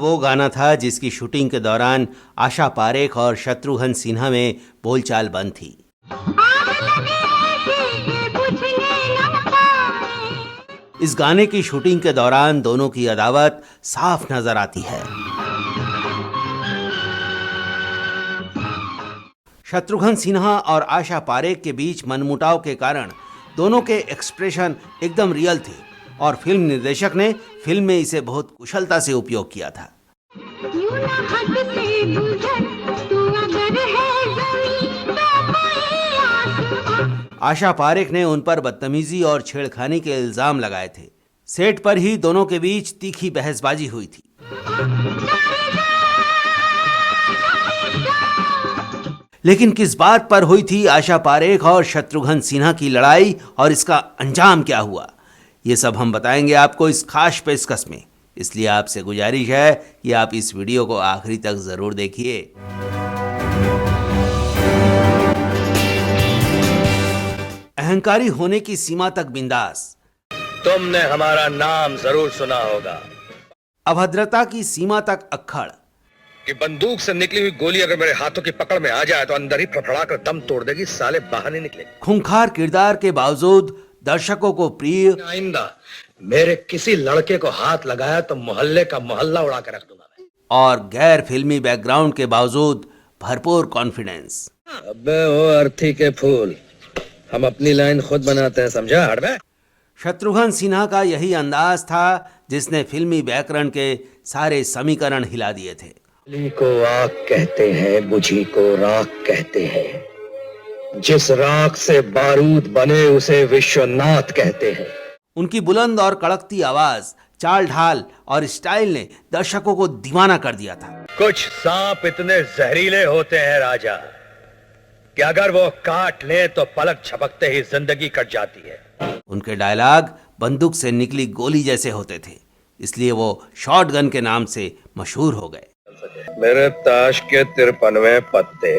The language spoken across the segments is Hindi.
वो गाना था जिसकी शूटिंग के दौरान आशा पारेख और शत्रुघ्न सिन्हा में बोलचाल बंद थी। इस गाने की शूटिंग के दौरान दोनों की अदावत साफ नजर आती है। शत्रुघ्न सिन्हा और आशा पारेख के बीच मनमुटाव के कारण दोनों के एक्सप्रेशन एकदम रियल थे और फिल्म निर्देशक ने फिल्म में इसे बहुत कुशलता से उपयोग किया था। आशा पारेख ने उन पर बदतमीजी और छेड़खानी के इल्जाम लगाए थे। सेट पर ही दोनों के बीच तीखी बहसबाजी हुई थी। लेकिन किस बात पर हुई थी आशा पारेख और शत्रुघ्न सिन्हा की लड़ाई और इसका अंजाम क्या हुआ, ये सब हम बताएंगे आपको इस खास पेशकश में। इसलिए आपसे गुजारिश है कि आप इस वीडियो को आखिरी तक जरूर देखिए। अहंकारी होने की सीमा तक बिंदास। तुमने हमारा नाम जरूर सुना होगा। अभद्रता की सीमा तक अक्खड़। कि बंदूक से निकली हुई गोली अगर मेरे हाथों की पकड़ में आ जाए तो अंदर ही फड़फड़ा कर दम तोड़ देगी, साले बाहर नहीं निकले। खूंखार किरदार के बावजूद दर्शकों को प्रिय। आइंदा मेरे किसी लड़के को हाथ लगाया तो मोहल्ले का मोहल्ला उड़ा कर रख दूंगा मैं। और गैर फिल्मी बैकग्राउंड के बावजूद भरपूर कॉन्फिडेंस। अबे ओ अर्थी के फूल, हम अपनी लाइन खुद बनाते हैं, समझा? हड़बे। शत्रुघ्न सिन्हा का यही अंदाज था जिसने फिल्मी व्याकरण के सारे समीकरण हिला दिए थे। बुझी को आग कहते हैं, बुझी को राख कहते हैं, जिस राख से बारूद बने उसे विश्वनाथ कहते हैं। उनकी बुलंद और कड़कती आवाज, चाल ढाल और स्टाइल ने दर्शकों को दीवाना कर दिया था। कुछ सांप इतने जहरीले होते हैं राजा कि अगर वो काट ले तो पलक झपकते ही जिंदगी कट जाती है। उनके डायलॉग बंदूक से निकली गोली जैसे होते थे, इसलिए वो शॉटगन के नाम से मशहूर हो गए। मेरे ताश के 53वें पत्ते,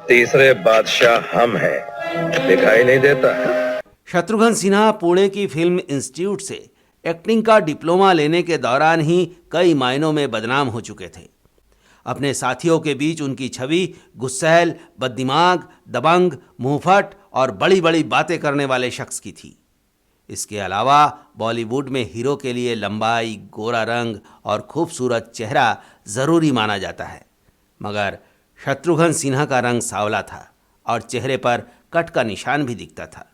तीसरे बादशाह हम हैं, दिखाई नहीं देता। शत्रुघ्न सिन्हा पुणे की फिल्म इंस्टीट्यूट से एक्टिंग का डिप्लोमा लेने के दौरान ही कई मायनों में बदनाम हो चुके थे। अपने साथियों के बीच उनकी छवि गुस्सैल, बददिमाग, दबंग, मुंहफट और बड़ी बड़ी बातें करने वाले शख्स की थी। इसके अलावा बॉलीवुड में हीरो के लिए लंबाई, गोरा रंग और खूबसूरत चेहरा ज़रूरी माना जाता है, मगर शत्रुघ्न सिन्हा का रंग सांवला था और चेहरे पर कट का निशान भी दिखता था।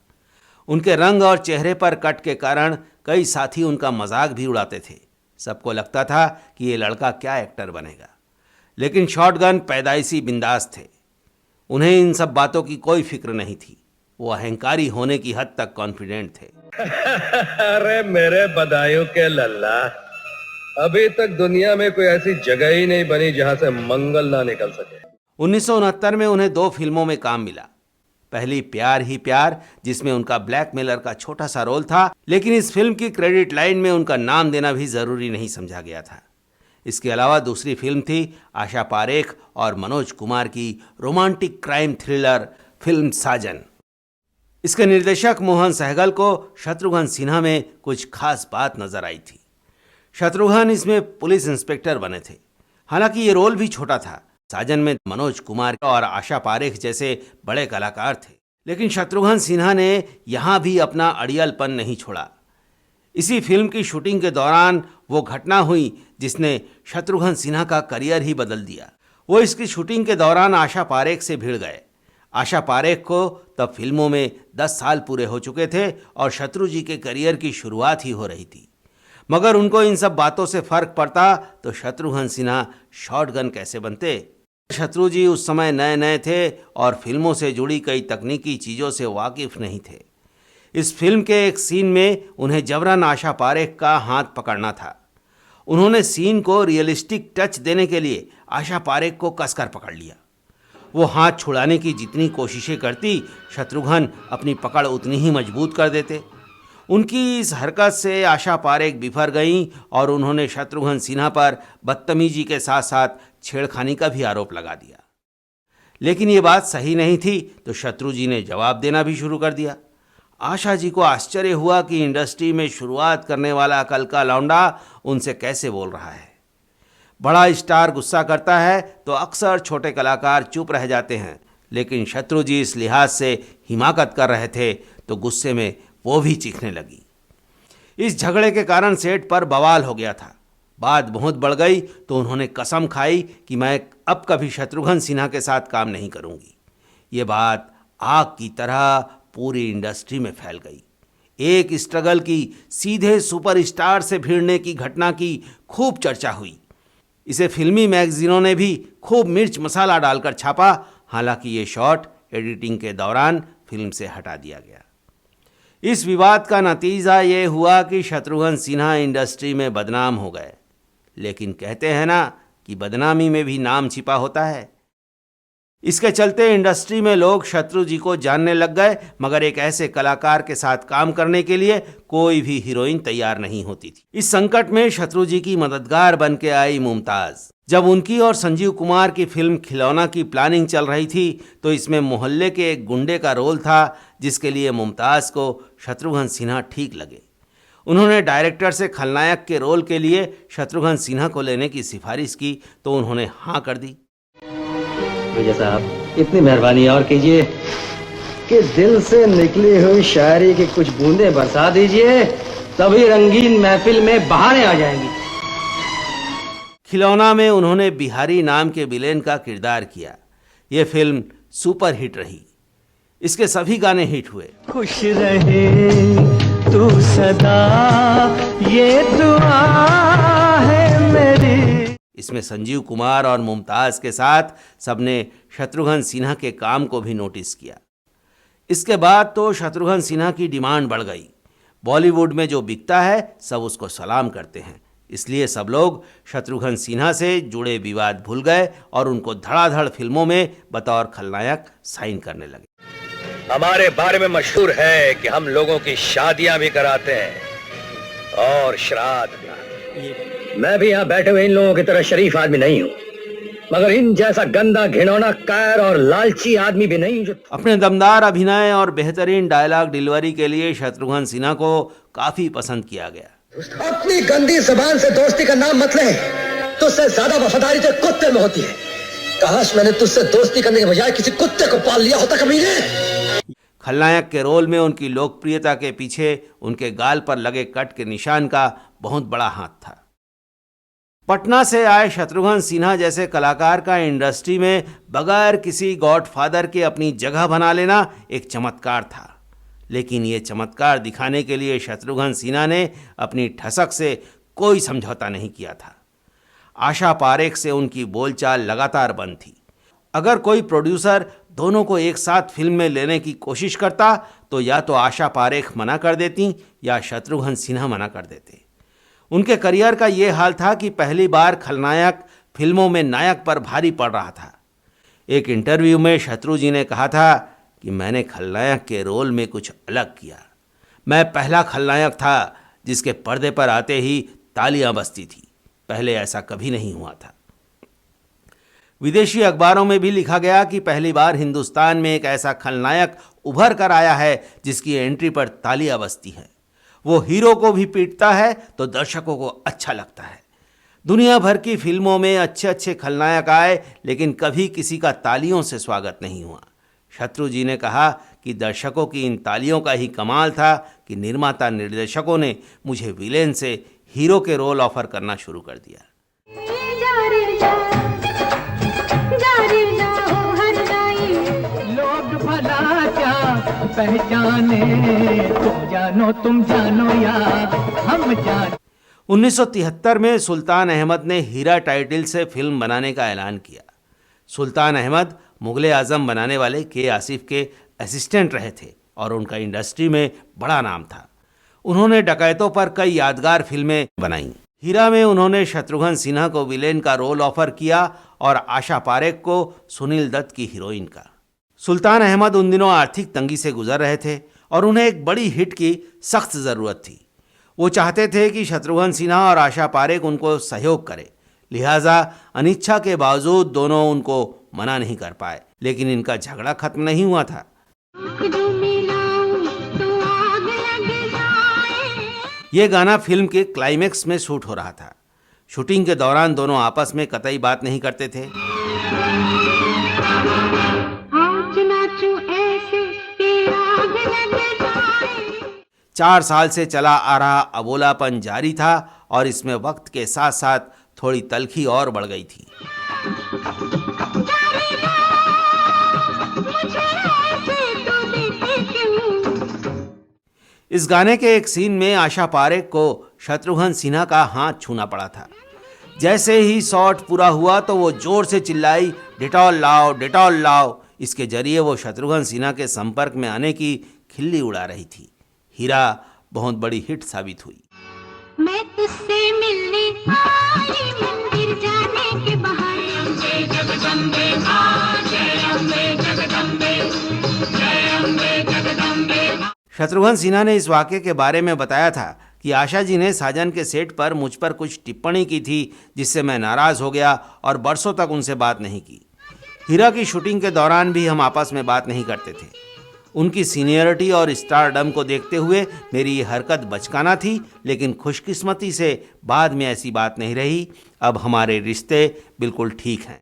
उनके रंग और चेहरे पर कट के कारण कई साथी उनका मजाक भी उड़ाते थे। सबको लगता था कि ये लड़का क्या एक्टर बनेगा, लेकिन शॉटगन पैदाइशी बिंदास थे। उन्हें इन सब बातों की कोई फिक्र नहीं थी। वो अहंकारी होने की हद तक कॉन्फिडेंट थे। अरे मेरे बदायूं के लल्ला, अभी तक दुनिया में कोई ऐसी जगह ही नहीं बनी जहां से मंगल ना निकल सके। 1969 में उन्हें 2 फिल्मों में काम मिला। पहली प्यार ही प्यार, जिसमें उनका ब्लैकमेलर का छोटा सा रोल था, लेकिन इस फिल्म की क्रेडिट लाइन में उनका नाम देना भी जरूरी नहीं समझा गया था। इसके अलावा दूसरी फिल्म थी आशा पारेख और मनोज कुमार की रोमांटिक क्राइम थ्रिलर फिल्म साजन। इसके निर्देशक मोहन सहगल को शत्रुघ्न सिन्हा में कुछ खास बात नजर आई थी। शत्रुघ्न इसमें पुलिस इंस्पेक्टर बने थे। हालांकि ये रोल भी छोटा था। साजन में मनोज कुमार और आशा पारेख जैसे बड़े कलाकार थे, लेकिन शत्रुघ्न सिन्हा ने यहाँ भी अपना अड़ियलपन नहीं छोड़ा। इसी फिल्म की शूटिंग के दौरान वो घटना हुई जिसने शत्रुघ्न सिन्हा का करियर ही बदल दिया। वो इसकी शूटिंग के दौरान आशा पारेख से भिड़ गए। आशा पारेख को तब फिल्मों में 10 साल पूरे हो चुके थे और शत्रु जी के करियर की शुरुआत ही हो रही थी, मगर उनको इन सब बातों से फर्क पड़ता तो शत्रुघ्न सिन्हा शॉटगन कैसे बनते। शत्रु जी उस समय नए नए थे और फिल्मों से जुड़ी कई तकनीकी चीज़ों से वाकिफ नहीं थे। इस फिल्म के एक सीन में उन्हें जबरन आशा पारेख का हाथ पकड़ना था। उन्होंने सीन को रियलिस्टिक टच देने के लिए आशा पारेख को कसकर पकड़ लिया। वो हाथ छुड़ाने की जितनी कोशिशें करती, शत्रुघ्न अपनी पकड़ उतनी ही मजबूत कर देते। उनकी इस हरकत से आशा पारेख बिफर गईं और उन्होंने शत्रुघ्न सिन्हा पर बदतमीजी के साथ साथ छेड़खानी का भी आरोप लगा दिया। लेकिन ये बात सही नहीं थी तो शत्रु जी ने जवाब देना भी शुरू कर दिया। आशा जी को आश्चर्य हुआ कि इंडस्ट्री में शुरुआत करने वाला अकल का लौंडा उनसे कैसे बोल रहा है। बड़ा स्टार गुस्सा करता है तो अक्सर छोटे कलाकार चुप रह जाते हैं, लेकिन शत्रु जी इस लिहाज से हिमाकत कर रहे थे तो गुस्से में वो भी चीखने लगी। इस झगड़े के कारण सेट पर बवाल हो गया था। बात बहुत बढ़ गई तो उन्होंने कसम खाई कि मैं अब कभी शत्रुघ्न सिन्हा के साथ काम नहीं करूंगी। ये बात आग की तरह पूरी इंडस्ट्री में फैल गई। एक स्ट्रगल की सीधे सुपरस्टार से भिड़ने की घटना की खूब चर्चा हुई। इसे फिल्मी मैगजीनों ने भी खूब मिर्च मसाला डालकर छापा। हालांकि ये शॉट एडिटिंग के दौरान फिल्म से हटा दिया गया। इस विवाद का नतीजा ये हुआ कि शत्रुघ्न सिन्हा इंडस्ट्री में बदनाम हो गए। लेकिन कहते हैं ना कि बदनामी में भी नाम छिपा होता है। इसके चलते इंडस्ट्री में लोग शत्रु जी को जानने लग गए, मगर एक ऐसे कलाकार के साथ काम करने के लिए कोई भी हीरोइन तैयार नहीं होती थी। इस संकट में शत्रु जी की मददगार बन के आई मुमताज। जब उनकी और संजीव कुमार की फिल्म खिलौना की प्लानिंग चल रही थी तो इसमें मोहल्ले के एक गुंडे का रोल था, जिसके लिए मुमताज को शत्रुघ्न सिन्हा ठीक लगे। उन्होंने डायरेक्टर से खलनायक के रोल के लिए शत्रुघ्न सिन्हा को लेने की सिफारिश की तो उन्होंने हाँ कर दी। भैया साहब, इतनी मेहरबानी और कीजिए कि दिल से निकली हुई शायरी की कुछ बूंदें बरसा दीजिए, तभी रंगीन महफिल में बहारें आ जाएंगी। खिलौना में उन्होंने बिहारी नाम के विलेन का किरदार किया। यह फिल्म सुपर हिट रही। इसके सभी गाने हिट हुए। खुश रहे तू सदा, ये दुआ है मेरी। इसमें संजीव कुमार और मुमताज के साथ सबने शत्रुघ्न सिन्हा के काम को भी नोटिस किया। इसके बाद तो शत्रुघ्न सिन्हा की डिमांड बढ़ गई। बॉलीवुड में जो बिकता है सब उसको सलाम करते हैं। इसलिए सब लोग शत्रुघ्न सिन्हा से जुड़े विवाद भूल गए और उनको धड़ाधड़ फिल्मों में बतौर खलनायक साइन करने लगे। हमारे बारे में मशहूर है कि हम लोगों की शादियां भी कराते हैं और श्राद्ध भी। मैं भी यहाँ बैठे हुए इन लोगों की तरह शरीफ आदमी नहीं हूँ, मगर इन जैसा गंदा घिनौना कायर और लालची आदमी भी नहीं जो। अपने दमदार अभिनय और बेहतरीन डायलॉग डिलीवरी के लिए शत्रुघ्न सिन्हा को काफी पसंद किया गया। अपनी गंदी जुबान से दोस्ती का नाम मत ले, तुझसे ज्यादा वफादारी तो कुत्ते में होती है। काश मैंने तुझसे दोस्ती करने के बजाय किसी कुत्ते को पाल लिया होता कमीने। खलनायक के रोल में उनकी लोकप्रियता के पीछे उनके गाल पर लगे कट के निशान का बहुत बड़ा हाथ था। पटना से आए शत्रुघ्न सिन्हा जैसे कलाकार का इंडस्ट्री में बगैर किसी गॉडफादर के अपनी जगह बना लेना एक चमत्कार था। लेकिन ये चमत्कार दिखाने के लिए शत्रुघ्न सिन्हा ने अपनी ठसक से कोई समझौता नहीं किया था। आशा पारेख से उनकी बोलचाल लगातार बंद थी। अगर कोई प्रोड्यूसर दोनों को एक साथ फिल्म में लेने की कोशिश करता तो या तो आशा पारेख मना कर देती या शत्रुघ्न सिन्हा मना कर देते। उनके करियर का ये हाल था कि पहली बार खलनायक फिल्मों में नायक पर भारी पड़ रहा था। एक इंटरव्यू में शत्रु जी ने कहा था कि मैंने खलनायक के रोल में कुछ अलग किया। मैं पहला खलनायक था जिसके पर्दे पर आते ही तालियां बजती थी। पहले ऐसा कभी नहीं हुआ था। विदेशी अखबारों में भी लिखा गया कि पहली बार हिंदुस्तान में एक ऐसा खलनायक उभर कर आया है जिसकी एंट्री पर तालियां बजती हैं। वो हीरो को भी पीटता है तो दर्शकों को अच्छा लगता है। दुनिया भर की फिल्मों में अच्छे अच्छे खलनायक आए, लेकिन कभी किसी का तालियों से स्वागत नहीं हुआ। शत्रु जी ने कहा कि दर्शकों की इन तालियों का ही कमाल था कि निर्माता निर्देशकों ने मुझे विलेन से हीरो के रोल ऑफर करना शुरू कर दिया। लोग भला क्या पहचाने, तुम जानो तुम जानो या हम जानो। 1973 में सुल्तान अहमद ने हीरा टाइटल से फिल्म बनाने का ऐलान किया। सुल्तान अहमद मुगले आजम बनाने वाले के आसिफ के असिस्टेंट रहे थे और उनका इंडस्ट्री में बड़ा नाम था। उन्होंने डकैतों पर कई यादगार फिल्में बनाईं। हीरा में उन्होंने शत्रुघ्न सिन्हा को विलेन का रोल ऑफर किया और आशा पारेख को सुनील दत्त की हीरोइन का। सुल्तान अहमद उन दिनों आर्थिक तंगी से गुजर रहे थे और उन्हें एक बड़ी हिट की सख्त ज़रूरत थी। वो चाहते थे कि शत्रुघ्न सिन्हा और आशा पारेख उनको सहयोग करे। लिहाजा अनिच्छा के बावजूद दोनों उनको मना नहीं कर पाए, लेकिन इनका झगड़ा खत्म नहीं हुआ था। ये गाना फिल्म के क्लाइमेक्स में शूट हो रहा था। शूटिंग के दौरान दोनों आपस में कतई बात नहीं करते थे। आज नाचूं ऐसे कि आग लग जाए। 4 साल से चला आ रहा अबोलापन जारी था और इसमें वक्त के साथ साथ थोड़ी तलखी और बढ़ गई थी। इस गाने के एक सीन में आशा पारेख को शत्रुघ्न सिन्हा का हाथ छूना पड़ा था। जैसे ही शॉट पूरा हुआ तो वो जोर से चिल्लाई, डेटॉल लाओ, डेटॉल लाओ। इसके जरिए वो शत्रुघ्न सिन्हा के संपर्क में आने की खिल्ली उड़ा रही थी। हीरा बहुत बड़ी हिट साबित हुई। मैं तुझसे मिलने आई मंदिर जाने के बहाने। जगदम्बे मां, जय अम्बे जगदम्बे, जय अम्बे जगदम्बे। शत्रुघ्न सिन्हा ने इस वाक़ये के बारे में बताया था कि आशा जी ने साजन के सेट पर मुझ पर कुछ टिप्पणी की थी, जिससे मैं नाराज़ हो गया और बरसों तक उनसे बात नहीं की। हीरा की शूटिंग के दौरान भी हम आपस में बात नहीं करते थे। उनकी सीनियरिटी और स्टारडम को देखते हुए मेरी ये हरकत बचकाना थी, लेकिन खुशकिस्मती से बाद में ऐसी बात नहीं रही। अब हमारे रिश्ते बिल्कुल ठीक हैं।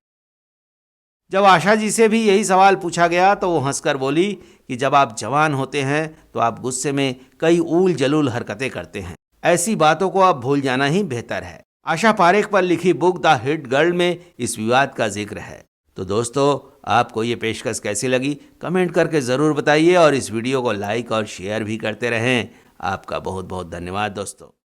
जब आशा जी से भी यही सवाल पूछा गया तो वो हंसकर बोली कि जब आप जवान होते हैं तो आप गुस्से में कई ऊल जलूल हरकतें करते हैं। ऐसी बातों को आप भूल जाना ही बेहतर है। आशा पारेख पर लिखी बुक द हिट गर्ल में इस विवाद का जिक्र है। तो दोस्तों, आपको ये पेशकश कैसी लगी कमेंट करके ज़रूर बताइए और इस वीडियो को लाइक और शेयर भी करते रहें। आपका बहुत बहुत धन्यवाद दोस्तों।